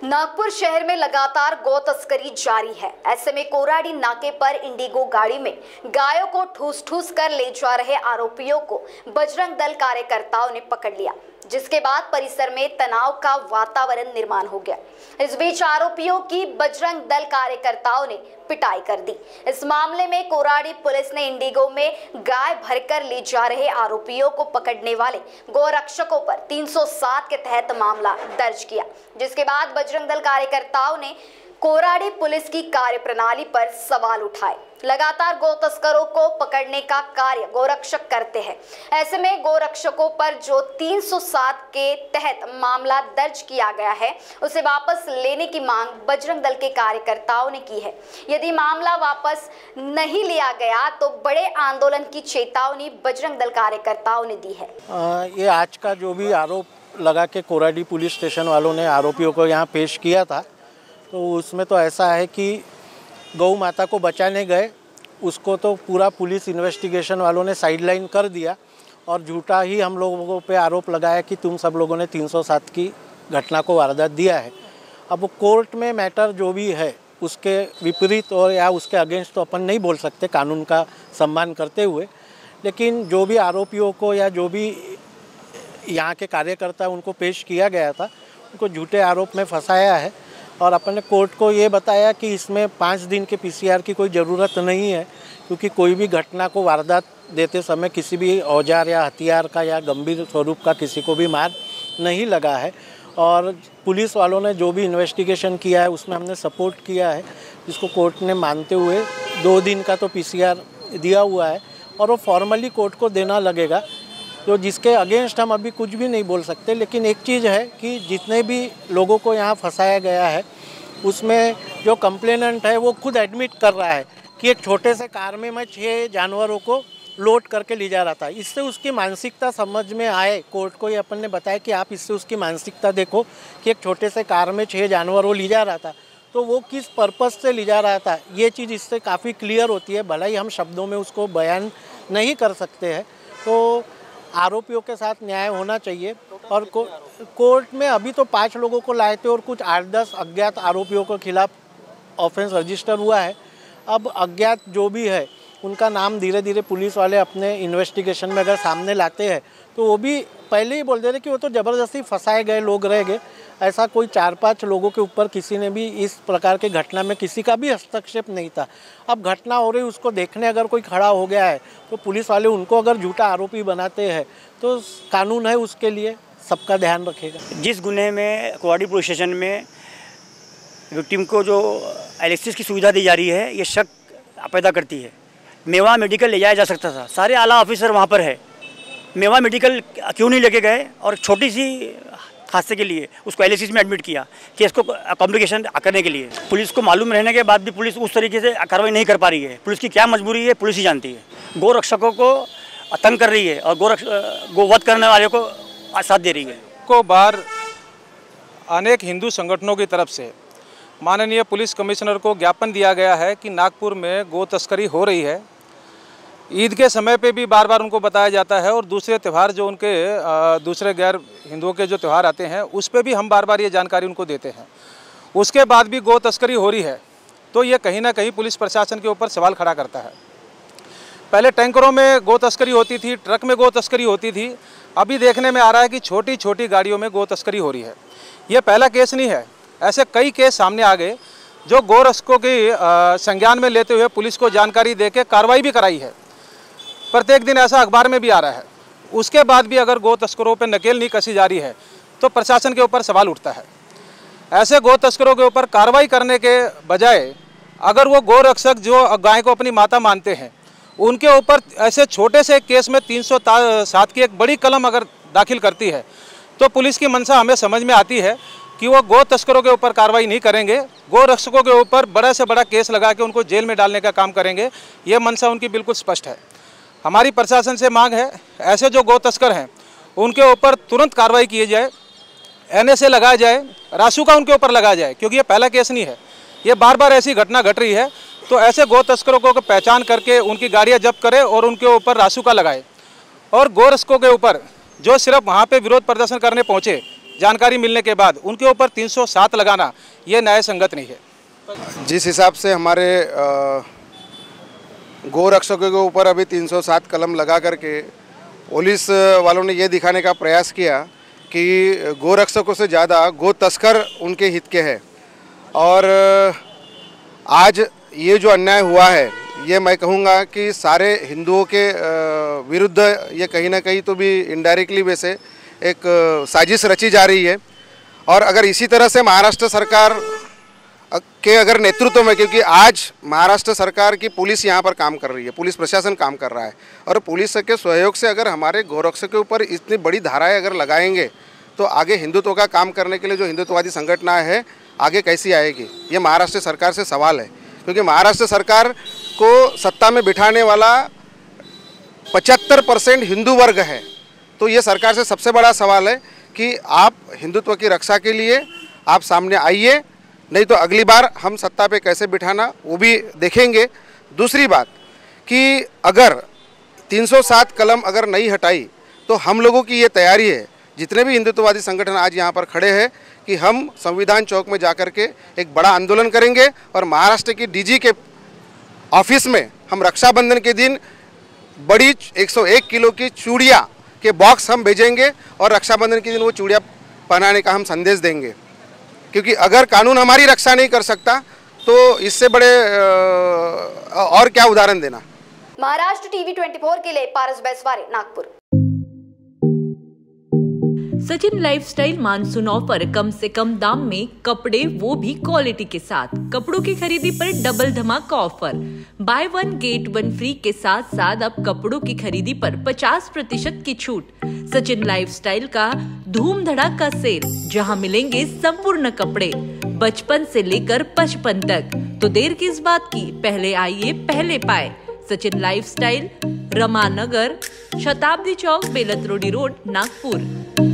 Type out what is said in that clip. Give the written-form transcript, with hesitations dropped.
नागपुर शहर में लगातार गौ तस्करी जारी है। ऐसे में कोराडी नाके पर इंडिगो गाड़ी में गायों को ठूस कर ले जा रहे आरोपियों को बजरंग दल कार्यकर्ताओं ने पकड़ लिया, जिसके बाद परिसर में तनाव का वातावरण निर्माण हो गया। इस बीच आरोपियों की बजरंग दल कार्यकर्ताओं ने पिटाई कर दी। इस मामले में कोराडी पुलिस ने इंडिगो में गाय भरकर ले जा रहे आरोपियों को पकड़ने वाले गौरक्षकों पर 307 के तहत मामला दर्ज किया, जिसके बाद बजरंग दल कार्यकर्ताओं ने कोराडी पुलिस की कार्यप्रणाली पर सवाल उठाए। लगातार गौ तस्करों को पकड़ने का कार्य गौरक्षक करते हैं। ऐसे में गौरक्षकों पर जो 307 के तहत मामला दर्ज किया गया है, उसे वापस लेने की मांग बजरंग दल के कार्यकर्ताओं ने की है। यदि मामला वापस नहीं लिया गया तो बड़े आंदोलन की चेतावनी बजरंग दल कार्यकर्ताओं ने दी है। ये आज का जो भी आरोप लगा के कोराडी पुलिस स्टेशन वालों ने आरोपियों को यहाँ पेश किया था, तो उसमें तो ऐसा है कि गौ माता को बचाने गए, उसको तो पूरा पुलिस इन्वेस्टिगेशन वालों ने साइडलाइन कर दिया और झूठा ही हम लोगों पे आरोप लगाया कि तुम सब लोगों ने 307 की घटना को वारदात दिया है। अब वो कोर्ट में मैटर जो भी है उसके विपरीत और या उसके अगेंस्ट तो अपन नहीं बोल सकते, कानून का सम्मान करते हुए, लेकिन जो भी आरोपियों को या जो भी यहाँ के कार्यकर्ता उनको पेश किया गया था, उनको झूठे आरोप में फंसाया है। और अपन ने कोर्ट को ये बताया कि इसमें 5 दिन के पीसीआर की कोई ज़रूरत नहीं है, क्योंकि कोई भी घटना को वारदात देते समय किसी भी औजार या हथियार का या गंभीर स्वरूप का किसी को भी मार नहीं लगा है। और पुलिस वालों ने जो भी इन्वेस्टिगेशन किया है उसमें हमने सपोर्ट किया है, जिसको कोर्ट ने मानते हुए 2 दिन का तो पीसीआर दिया हुआ है और वो फॉर्मली कोर्ट को देना लगेगा, तो जिसके अगेंस्ट हम अभी कुछ भी नहीं बोल सकते। लेकिन एक चीज़ है कि जितने भी लोगों को यहाँ फंसाया गया है उसमें जो कंप्लेनेंट है वो खुद एडमिट कर रहा है कि एक छोटे से कार में मैं 6 जानवरों को लोड करके ले जा रहा था। इससे उसकी मानसिकता समझ में आए, कोर्ट को ये अपन ने बताया कि आप इससे उसकी मानसिकता देखो कि एक छोटे से कार में 6 जानवर वो ले जा रहा था, तो वो किस पर्पज़ से ले जा रहा था, ये चीज़ इससे काफ़ी क्लियर होती है। भले ही हम शब्दों में उसको बयान नहीं कर सकते हैं, तो आरोपियों के साथ न्याय होना चाहिए। और कोर्ट में अभी तो 5 लोगों को लाए थे और कुछ 8-10 अज्ञात आरोपियों के खिलाफ ऑफेंस रजिस्टर हुआ है। अब अज्ञात जो भी है उनका नाम धीरे धीरे पुलिस वाले अपने इन्वेस्टिगेशन में अगर सामने लाते हैं तो वो भी पहले ही बोल दे रहे कि वो तो ज़बरदस्ती फंसाए गए लोग रह गए। ऐसा कोई 4-5 लोगों के ऊपर किसी ने भी इस प्रकार के घटना में किसी का भी हस्तक्षेप नहीं था। अब घटना हो रही, उसको देखने अगर कोई खड़ा हो गया है तो पुलिस वाले उनको अगर झूठा आरोपी बनाते हैं तो कानून है, उसके लिए सबका ध्यान रखेगा। जिस गुने में कोराडी पुलिस स्टेशन में विक्टिम को जो एलेक्सिस की सुविधा दी जा रही है, ये शक पैदा करती है। मेवा मेडिकल ले जाया जा सकता था, सारे आला ऑफिसर वहाँ पर है, मेवा मेडिकल क्यों नहीं लेके गए और छोटी सी हादसे के लिए उसको एलएसीसी में एडमिट किया केस को कॉम्प्लिकेशन करने के लिए। पुलिस को मालूम रहने के बाद भी पुलिस उस तरीके से कार्रवाई नहीं कर पा रही है। पुलिस की क्या मजबूरी है पुलिस ही जानती है। गौ रक्षकों को तंग कर रही है और गोवध करने वाले को साथ दे रही है। को बार अनेक हिंदू संगठनों की तरफ से माननीय पुलिस कमिश्नर को ज्ञापन दिया गया है कि नागपुर में गौ तस्करी हो रही है। ईद के समय पे भी बार बार उनको बताया जाता है और दूसरे त्यौहार जो उनके दूसरे गैर हिंदुओं के जो त्यौहार आते हैं उस पर भी हम बार बार ये जानकारी उनको देते हैं। उसके बाद भी गौ तस्करी हो रही है, तो ये कहीं ना कहीं पुलिस प्रशासन के ऊपर सवाल खड़ा करता है। पहले टैंकरों में गौ तस्करी होती थी, ट्रक में गौ तस्करी होती थी, अभी देखने में आ रहा है कि छोटी छोटी गाड़ियों में गौ तस्करी हो रही है। ये पहला केस नहीं है, ऐसे कई केस सामने आ गए जो गौ रक्षकों की संज्ञान में लेते हुए पुलिस को जानकारी दे के कार्रवाई भी कराई है। प्रत्येक दिन ऐसा अखबार में भी आ रहा है। उसके बाद भी अगर गौ तस्करों पर नकेल नहीं कसी जा रही है तो प्रशासन के ऊपर सवाल उठता है। ऐसे गौ तस्करों के ऊपर कार्रवाई करने के बजाय अगर वो गौ रक्षक जो गाय को अपनी माता मानते हैं उनके ऊपर ऐसे छोटे से केस में 307 की एक बड़ी कलम अगर दाखिल करती है तो पुलिस की मंशा हमें समझ में आती है कि वो गौ तस्करों के ऊपर कार्रवाई नहीं करेंगे, गौ रक्षकों के ऊपर बड़ा से बड़ा केस लगा के उनको जेल में डालने का काम करेंगे। ये मंशा उनकी बिल्कुल स्पष्ट है। हमारी प्रशासन से मांग है ऐसे जो गौ तस्कर हैं उनके ऊपर तुरंत कार्रवाई की जाए, NSA लगाया जाए, रासुका उनके ऊपर लगाया जाए, क्योंकि ये पहला केस नहीं है, ये बार बार ऐसी घटना घट रही है। तो ऐसे गौ तस्करों को पहचान करके उनकी गाड़ियां जब्त करे और उनके ऊपर रासुका लगाए। और गौ रक्षकों के ऊपर जो सिर्फ वहाँ पे विरोध प्रदर्शन करने पहुँचे जानकारी मिलने के बाद उनके ऊपर 307 लगाना ये न्याय संगत नहीं है। जिस हिसाब से हमारे गौ रक्षकों के ऊपर अभी 307 कलम लगा करके पुलिस वालों ने ये दिखाने का प्रयास किया कि गौ रक्षकों से ज़्यादा गौ तस्कर उनके हित के हैं, और आज ये जो अन्याय हुआ है ये मैं कहूँगा कि सारे हिंदुओं के विरुद्ध ये कहीं ना कहीं तो भी इनडायरेक्टली वैसे एक साजिश रची जा रही है। और अगर इसी तरह से महाराष्ट्र सरकार के अगर नेतृत्व में, क्योंकि आज महाराष्ट्र सरकार की पुलिस यहाँ पर काम कर रही है, पुलिस प्रशासन काम कर रहा है, और पुलिस के सहयोग से अगर हमारे गौरक्षकों के ऊपर इतनी बड़ी धाराएं अगर लगाएंगे तो आगे हिंदुत्व का काम करने के लिए जो हिंदुत्ववादी संगठन है आगे कैसी आएगी, ये महाराष्ट्र सरकार से सवाल है। क्योंकि महाराष्ट्र सरकार को सत्ता में बिठाने वाला 75% हिंदू वर्ग है, तो ये सरकार से सबसे बड़ा सवाल है कि आप हिंदुत्व की रक्षा के लिए आप सामने आइए, नहीं तो अगली बार हम सत्ता पे कैसे बिठाना वो भी देखेंगे। दूसरी बात कि अगर 307 कलम अगर नहीं हटाई तो हम लोगों की ये तैयारी है, जितने भी हिंदुत्ववादी संगठन आज यहाँ पर खड़े हैं, कि हम संविधान चौक में जाकर के एक बड़ा आंदोलन करेंगे और महाराष्ट्र की डीजी के ऑफिस में हम रक्षाबंधन के दिन बड़ी 101 किलो की चूड़ियाँ के बॉक्स हम भेजेंगे और रक्षाबंधन के दिन वो चूड़ियाँ पहनाने का हम संदेश देंगे। क्योंकि अगर कानून हमारी रक्षा नहीं कर सकता तो इससे बड़े और क्या उदाहरण देना। महाराष्ट्र टीवी 24 के लिए पारस बैसवारे, Nagpur. Sachin lifestyle monsoon offer, कम से कम दाम में कपड़े, वो भी क्वालिटी के साथ। कपड़ों की खरीदी पर डबल धमाका ऑफर, बाय 1 गेट 1 फ्री के साथ साथ अब कपड़ों की खरीदी पर 50% की छूट। सचिन लाइफस्टाइल का धूम धड़ाका सेल, जहां मिलेंगे संपूर्ण कपड़े बचपन से लेकर 55 तक। तो देर किस बात की, पहले आइए पहले पाए। सचिन लाइफस्टाइल, रमानगर, शताब्दी चौक, बेलत रोडी रोड, नागपुर।